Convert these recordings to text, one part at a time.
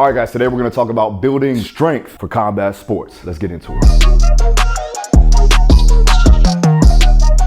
All right guys, today we're gonna talk about building strength for combat sports. Let's get into it.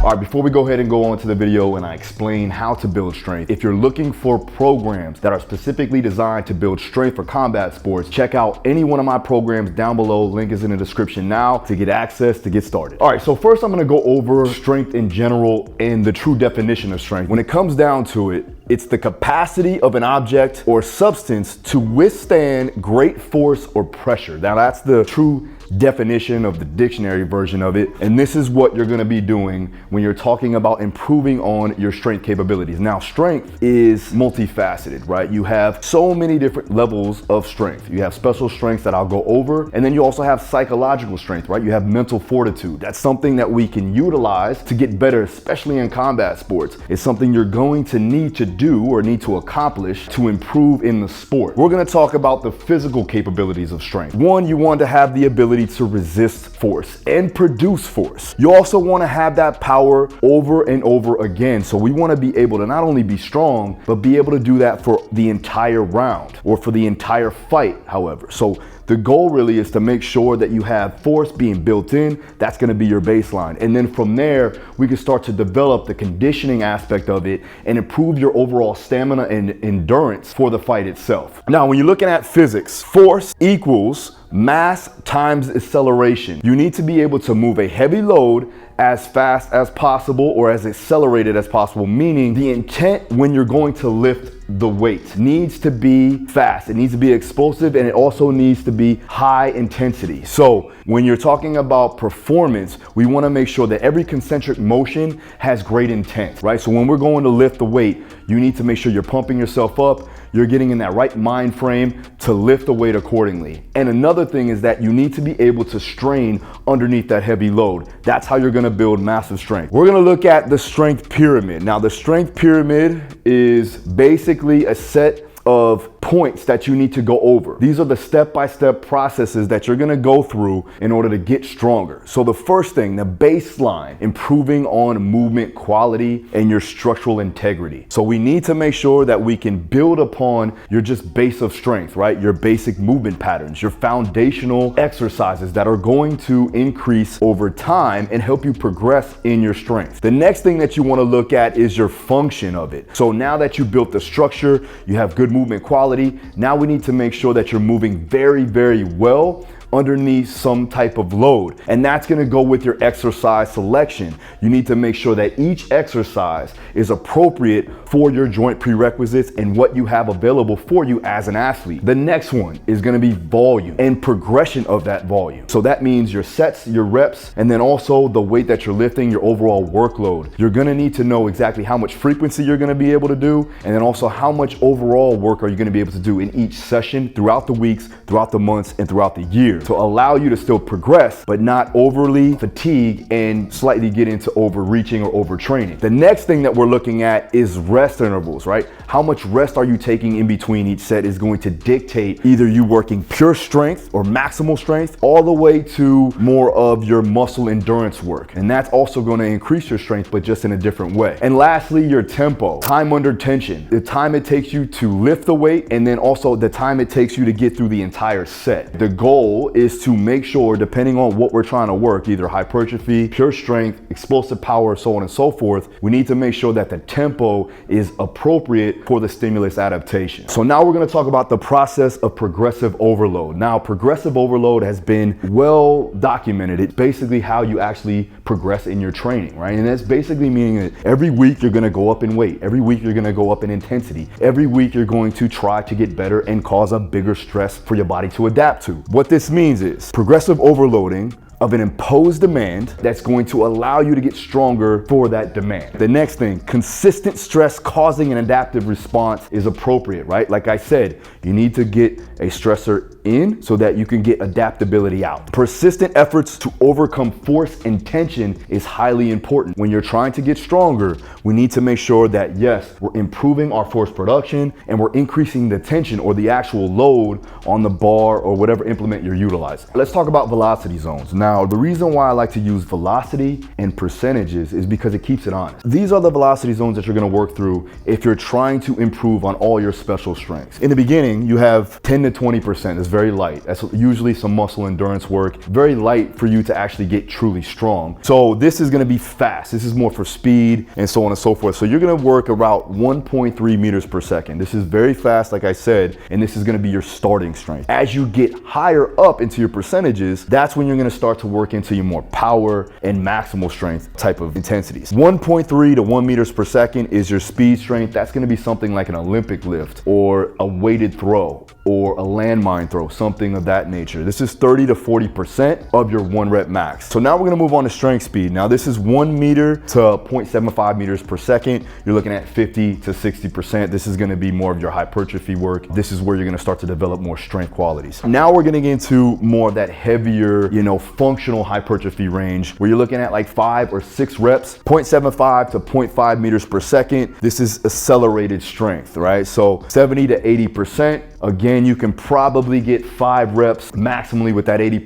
All right, before we go ahead and go on to the video and I explain how to build strength, if you're looking for programs that are specifically designed to build strength for combat sports, check out any one of my programs down below. Link is in the description now to get access to get started. All right, so first I'm gonna go over strength in general and the true definition of strength. When it comes down to it, it's the capacity of an object or substance to withstand great force or pressure. Now that's the true definition of the dictionary version of it. And this is what you're gonna be doing when you're talking about improving on your strength capabilities. Now, strength is multifaceted, right? You have so many different levels of strength. You have special strengths that I'll go over, and then you also have psychological strength, right? You have mental fortitude. That's something that we can utilize to get better, especially in combat sports. It's something you're going to need to do or need to accomplish to improve in the sport. We're gonna talk about the physical capabilities of strength. One, you want to have the ability to resist force and produce force. You also want to have that power over and over again. So we want to be able to not only be strong, but be able to do that for the entire round or for the entire fight, however. So the goal really is to make sure that you have force being built in. That's going to be your baseline. And then from there, we can start to develop the conditioning aspect of it and improve your overall stamina and endurance for the fight itself. Now, when you're looking at physics, force equals mass times acceleration. You need to be able to move a heavy load as fast as possible or as accelerated as possible, meaning the intent when you're going to lift the weight needs to be fast, it needs to be explosive, and it also needs to be high intensity. So when you're talking about performance, we want to make sure that every concentric motion has great intent, right? So when we're going to lift the weight, you need to make sure you're pumping yourself up, you're getting in that right mind frame to lift the weight accordingly. And another thing is that you need to be able to strain underneath that heavy load. That's how you're gonna build massive strength. We're gonna look at the strength pyramid. Now, the strength pyramid is basically a set of points that you need to go over. These are the step-by-step processes that you're gonna go through in order to get stronger. So the first thing, the baseline, improving on movement quality and your structural integrity. So we need to make sure that we can build upon your just base of strength, right? Your basic movement patterns, your foundational exercises that are going to increase over time and help you progress in your strength. The next thing that you wanna look at is your function of it. So now that you built the structure, you have good movement quality, now we need to make sure that you're moving very, very well underneath some type of load. And that's gonna go with your exercise selection. You need to make sure that each exercise is appropriate for your joint prerequisites and what you have available for you as an athlete. The next one is gonna be volume and progression of that volume. So that means your sets, your reps, and then also the weight that you're lifting, your overall workload. You're gonna need to know exactly how much frequency you're gonna be able to do, and then also how much overall work are you gonna be able to do in each session throughout the weeks, throughout the months, and throughout the year, to allow you to still progress, but not overly fatigue and slightly get into overreaching or overtraining. The next thing that we're looking at is rest intervals, right? How much rest are you taking in between each set is going to dictate either you working pure strength or maximal strength all the way to more of your muscle endurance work. And that's also going to increase your strength, but just in a different way. And lastly, your tempo, time under tension, the time it takes you to lift the weight, and then also the time it takes you to get through the entire set. The goal is to make sure, depending on what we're trying to work, either hypertrophy, pure strength, explosive power, so on and so forth, we need to make sure that the tempo is appropriate for the stimulus adaptation. So now we're going to talk about the process of progressive overload. Now, progressive overload has been well documented. It's basically how you actually progress in your training, right? And that's basically meaning that every week you're going to go up in weight. Every week you're going to go up in intensity. Every week you're going to try to get better and cause a bigger stress for your body to adapt to. What this means is progressive overloading of an imposed demand that's going to allow you to get stronger for that demand. The next thing, consistent stress causing an adaptive response is appropriate, right? Like I said, you need to get a stressor in so that you can get adaptability out. Persistent efforts to overcome force and tension is highly important. When you're trying to get stronger, we need to make sure that yes, we're improving our force production and we're increasing the tension or the actual load on the bar or whatever implement you're utilizing. Let's talk about velocity zones. Now, Now, the reason why I like to use velocity and percentages is because it keeps it honest. These are the velocity zones that you're gonna work through if you're trying to improve on all your special strengths. In the beginning, you have 10 to 20%. It's very light. That's usually some muscle endurance work. Very light for you to actually get truly strong. So this is gonna be fast. This is more for speed and so on and so forth. So you're gonna work about 1.3 meters per second. This is very fast, like I said, and this is gonna be your starting strength. As you get higher up into your percentages, that's when you're gonna start to work into your more power and maximal strength type of intensities. 1.3 to 1 meters per second is your speed strength. That's gonna be something like an Olympic lift or a weighted throw or a landmine throw, something of that nature. This is 30 to 40% of your 1 rep max. So now we're gonna move on to strength speed. Now this is 1 meter to 0.75 meters per second. You're looking at 50 to 60%. This is gonna be more of your hypertrophy work. This is where you're gonna start to develop more strength qualities. Now we're getting into more of that heavier, functional hypertrophy range where you're looking at like 5 or 6 reps, 0.75 to 0.5 meters per second. This is accelerated strength, right? So 70 to 80%. Again, you can probably get 5 reps maximally with that 80.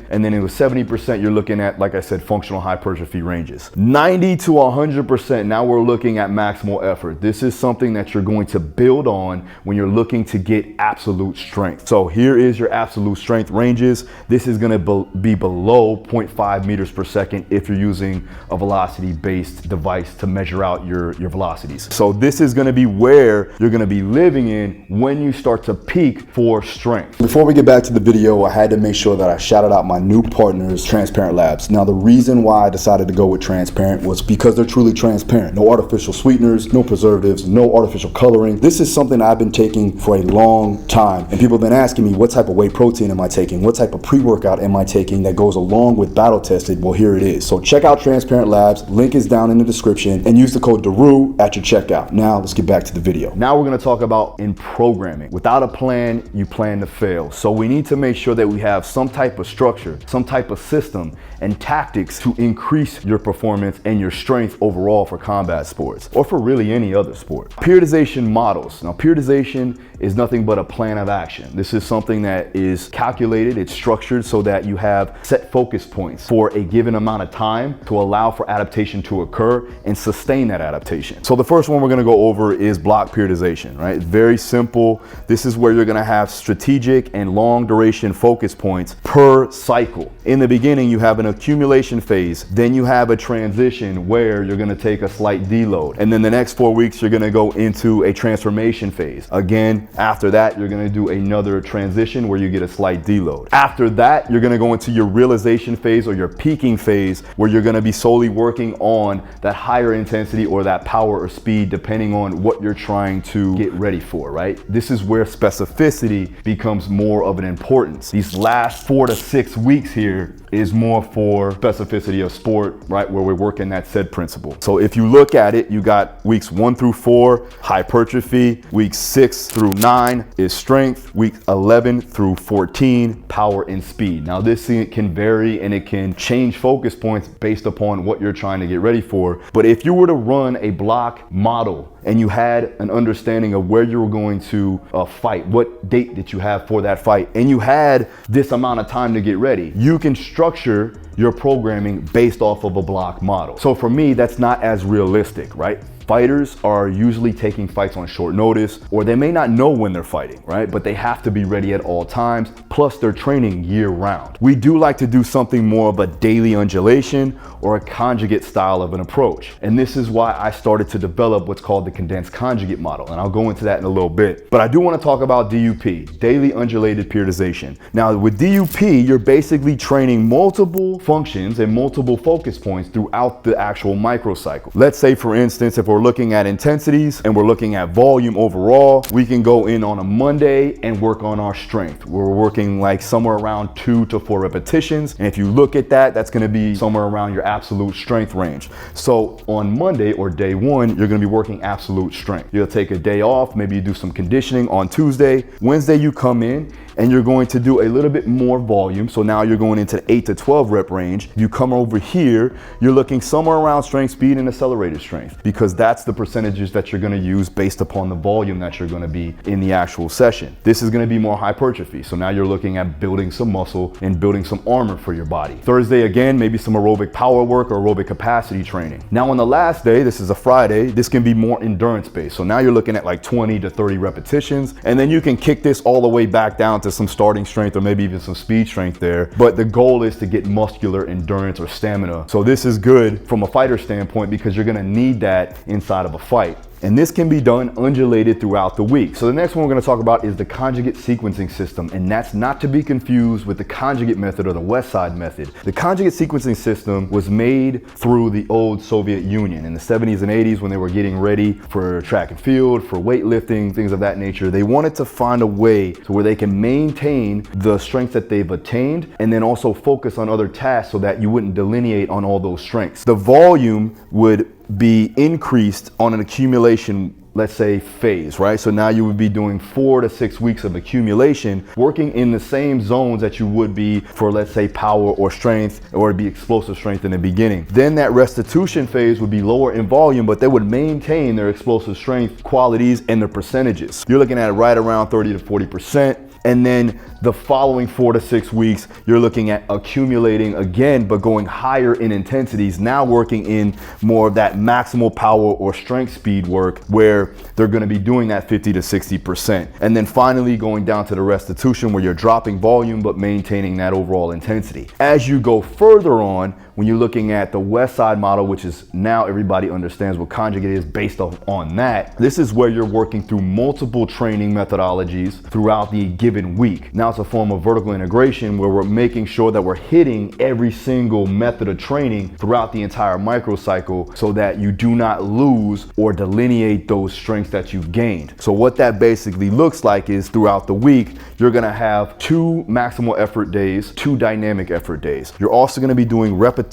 And then with 70%, you're looking at, like I said, functional hypertrophy ranges. 90 to 100%, now we're looking at maximal effort. This is something that you're going to build on when you're looking to get absolute strength. So here is your absolute strength ranges. This is gonna be below 0.5 meters per second if you're using a velocity-based device to measure out your velocities. So this is gonna be where you're gonna be living in when you start to peak for strength. Before we get back to the video, I had to make sure that I shouted out my new partners, Transparent Labs. Now, the reason why I decided to go with Transparent was because they're truly transparent. No artificial sweeteners, no preservatives, no artificial coloring. This is something I've been taking for a long time. And people have been asking me, what type of whey protein am I taking? What type of pre-workout am I taking that goes along with battle tested? Well, here it is. So check out Transparent Labs. Link is down in the description and use the code Daru at your checkout. Now, let's get back to the video. Now we're gonna talk about in programming. Without a plan, you plan to fail. So we need to make sure that we have some type of structure, some type of system and tactics to increase your performance and your strength overall for combat sports or for really any other sport. Periodization models. Now, periodization is nothing but a plan of action. This is something that is calculated, it's structured so that you have set focus points for a given amount of time to allow for adaptation to occur and sustain that adaptation. So the first one we're gonna go over is block periodization, right? Very simple. This is where you're gonna have strategic and long duration focus points per cycle. In the beginning, you have an accumulation phase, then you have a transition where you're gonna take a slight deload. And then the next 4 weeks, you're gonna go into a transformation phase. Again, after that, you're gonna do another transition where you get a slight deload. After that, you're gonna go into your realization phase or your peaking phase where you're gonna be solely working on that higher intensity or that power or speed depending on what you're trying to get ready for, right? This is where specificity becomes more of an importance. These last 4 to 6 weeks here is more for specificity of sport, right? Where we're working that said principle. So if you look at it, you got weeks 1 through 4, hypertrophy, weeks 6 through 9 is strength, week 11 through 14, power and speed. Now this can vary and it can change focus points based upon what you're trying to get ready for. But if you were to run a block model and you had an understanding of where you were going to fight, what date that you have for that fight, and you had this amount of time to get ready, you can structure your programming based off of a block model. So for me, that's not as realistic, right? Fighters are usually taking fights on short notice, or they may not know when they're fighting, right? But they have to be ready at all times, plus they're training year round. We do like to do something more of a daily undulation or a conjugate style of an approach. And this is why I started to develop what's called the condensed conjugate model. And I'll go into that in a little bit. But I do want to talk about DUP, daily undulated periodization. Now with DUP, you're basically training multiple functions and multiple focus points throughout the actual microcycle. Let's say for instance, if we're looking at intensities and we're looking at volume overall, we can go in on a Monday and work on our strength. We're working like somewhere around 2 to 4 repetitions. And if you look at that, that's gonna be somewhere around your absolute strength range. So on Monday or day 1, you're gonna be working absolute strength. You'll take a day off, maybe you do some conditioning on Tuesday. Wednesday, you come in and you're going to do a little bit more volume. So now you're going into the 8 to 12 rep range. You come over here, you're looking somewhere around strength, speed, and accelerated strength, because that's the percentages that you're going to use based upon the volume that you're going to be in the actual session. This is going to be more hypertrophy. So now you're looking at building some muscle and building some armor for your body. Thursday, again, maybe some aerobic power work or aerobic capacity training. Now on the last day, this is a Friday, this can be more endurance based. So now you're looking at like 20 to 30 repetitions, and then you can kick this all the way back down to some starting strength or maybe even some speed strength there. But the goal is to get muscular endurance or stamina. So this is good from a fighter standpoint because you're going to need that inside of a fight. And this can be done undulated throughout the week. So the next one we're going to talk about is the conjugate sequencing system, and that's not to be confused with the conjugate method or the West Side method. The conjugate sequencing system was made through the old Soviet Union in the 70s and 80s when they were getting ready for track and field, for weightlifting, things of that nature. They wanted to find a way to where they can maintain the strengths that they've attained and then also focus on other tasks so that you wouldn't delineate on all those strengths. The volume would be increased on an accumulation, let's say, phase, right? So now you would be doing 4 to 6 weeks of accumulation, working in the same zones that you would be for, let's say, power or strength, or it'd be explosive strength in the beginning. Then that restitution phase would be lower in volume, but they would maintain their explosive strength qualities and their percentages. You're looking at right around 30 to 40%. And then the following 4 to 6 weeks, you're looking at accumulating again, but going higher in intensities, now working in more of that maximal power or strength speed work where they're going to be doing that 50 to 60%. And then finally going down to the restitution where you're dropping volume, but maintaining that overall intensity. As you go further on, when you're looking at the West Side model, which is now everybody understands what conjugate is based on that, this is where you're working through multiple training methodologies throughout the given week. Now it's a form of vertical integration where we're making sure that we're hitting every single method of training throughout the entire microcycle so that you do not lose or delineate those strengths that you've gained. So what that basically looks like is throughout the week, you're gonna have 2 maximal effort days, 2 dynamic effort days. You're also gonna be doing repetition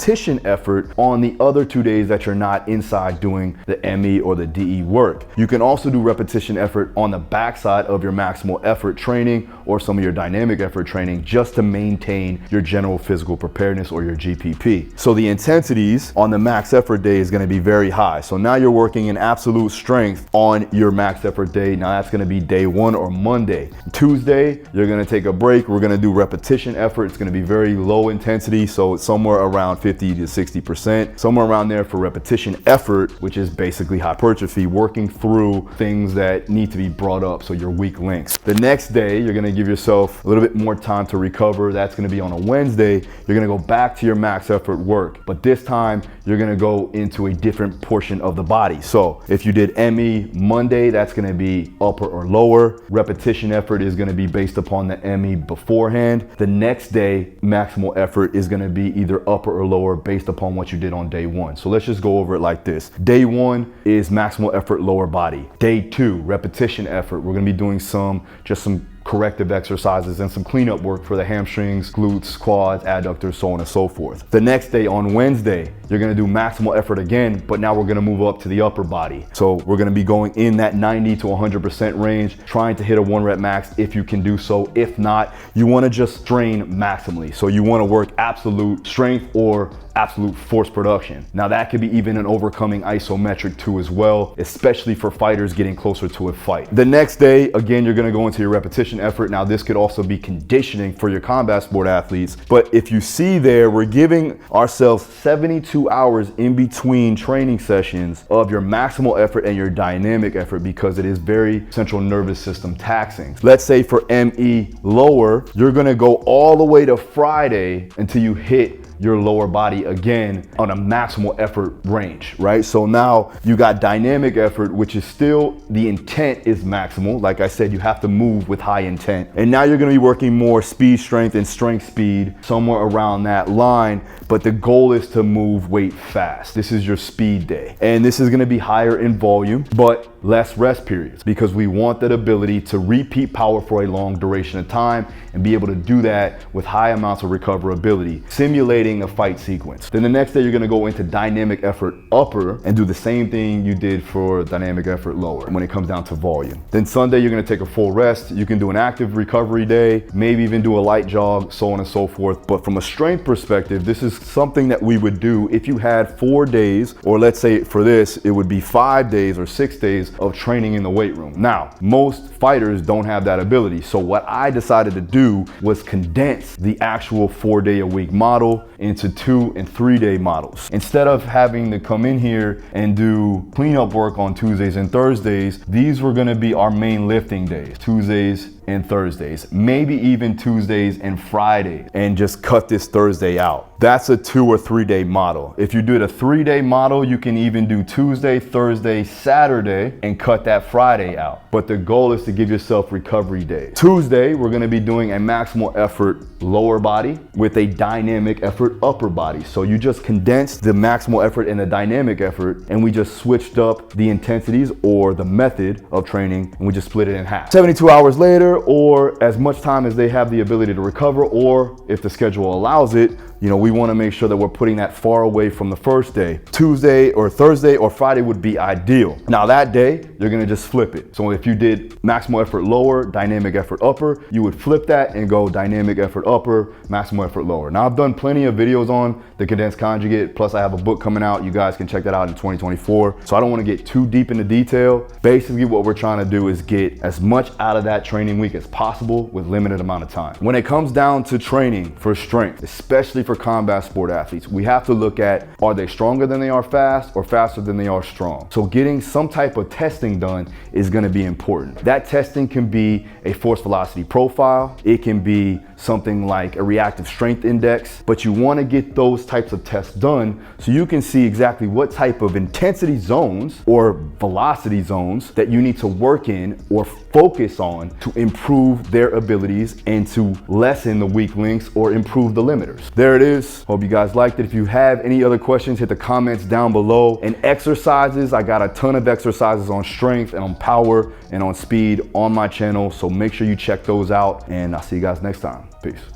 effort on the other 2 days that you're not inside doing the ME or the DE work. You can also do repetition effort on the backside of your maximal effort training or some of your dynamic effort training just to maintain your general physical preparedness or your GPP. So the intensities on the max effort day is gonna be very high. So now you're working in absolute strength on your max effort day. Now that's gonna be day 1 or Monday. Tuesday, you're gonna take a break. We're gonna do repetition effort. It's gonna be very low intensity. So it's somewhere around 50 to 60%, somewhere around there for repetition effort, which is basically hypertrophy, working through things that need to be brought up. So your weak links. The next day, you're gonna give yourself a little bit more time to recover. That's gonna be on a Wednesday. You're gonna go back to your max effort work, but this time you're gonna go into a different portion of the body. So if you did ME Monday, that's gonna be upper or lower. Repetition effort is gonna be based upon the ME beforehand. The next day, maximal effort is gonna be either upper or lower based upon what you did on day 1. So let's just go over it like this. Day 1 is maximal effort lower body. Day 2, repetition effort. We're gonna be doing some corrective exercises and some cleanup work for the hamstrings, glutes, quads, adductors, so on and so forth. The next day on Wednesday, you're gonna do maximal effort again, but now we're gonna move up to the upper body. So we're gonna be going in that 90 to 100% range, trying to hit a 1 rep max if you can do so. If not, you wanna just strain maximally. So you wanna work absolute strength or absolute force production. Now that could be even an overcoming isometric too as well, especially for fighters getting closer to a fight. The next day, again, you're gonna go into your repetition effort. Now this could also be conditioning for your combat sport athletes, but if you see there, we're giving ourselves 72 hours in between training sessions of your maximal effort and your dynamic effort because it is very central nervous system taxing. Let's say for ME lower, you're gonna go all the way to Friday until you hit your lower body again on a maximal effort range, right? So now you got dynamic effort, which is still, the intent is maximal. Like I said, you have to move with high intent. And now you're gonna be working more speed strength and strength speed, somewhere around that line, but the goal is to move weight fast. This is your speed day. And this is gonna be higher in volume, but less rest periods because we want that ability to repeat power for a long duration of time and be able to do that with high amounts of recoverability, simulating simulating a fight sequence. Then the next day, you're gonna go into dynamic effort upper and do the same thing you did for dynamic effort lower when it comes down to volume. Then Sunday, you're gonna take a full rest. You can do an active recovery day, maybe even do a light jog, so on and so forth. But from a strength perspective, this is something that we would do if you had 4 days, or let's say for this, it would be 5 days or 6 days of training in the weight room. Now, most fighters don't have that ability. So what I decided to do was condense the actual 4-day-a-week model into 2 and 3 day models. Instead of having to come in here and do cleanup work on Tuesdays and Thursdays, these were gonna be our main lifting days, Tuesdays and Thursdays, maybe even Tuesdays and Fridays, and just cut this Thursday out. That's a 2 or 3 day model. If you did a 3-day model, you can even do Tuesday, Thursday, Saturday, and cut that Friday out. But the goal is to give yourself recovery days. Tuesday, we're gonna be doing a maximal effort lower body with a dynamic effort upper body. So you just condensed the maximal effort and the dynamic effort, and we just switched up the intensities or the method of training, and we just split it in half. 72 hours later, or as much time as they have the ability to recover, or if the schedule allows it, you know, we want to make sure that we're putting that far away from the first day. Tuesday or Thursday or Friday would be ideal. Now that day, you're going to just flip it. So if you did maximal effort lower, dynamic effort upper, you would flip that and go dynamic effort upper, maximal effort lower. Now I've done plenty of videos on the condensed conjugate, plus I have a book coming out. You guys can check that out in 2024. So I don't want to get too deep into detail. Basically what we're trying to do is get as much out of that training week as possible with limited amount of time. When it comes down to training for strength, especially for combat sport athletes, we have to look at, are they stronger than they are fast or faster than they are strong? So getting some type of testing done is going to be important. That testing can be a force velocity profile. It can be something like a reactive strength index, but you want to get those types of tests done so you can see exactly what type of intensity zones or velocity zones that you need to work in or focus on to improve their abilities and to lessen the weak links or improve the limiters. There it is. Hope you guys liked it. If you have any other questions, hit the comments down below. And exercises, I got a ton of exercises on strength and on power and on speed on my channel, so make sure you check those out, and I'll see you guys next time. Peace.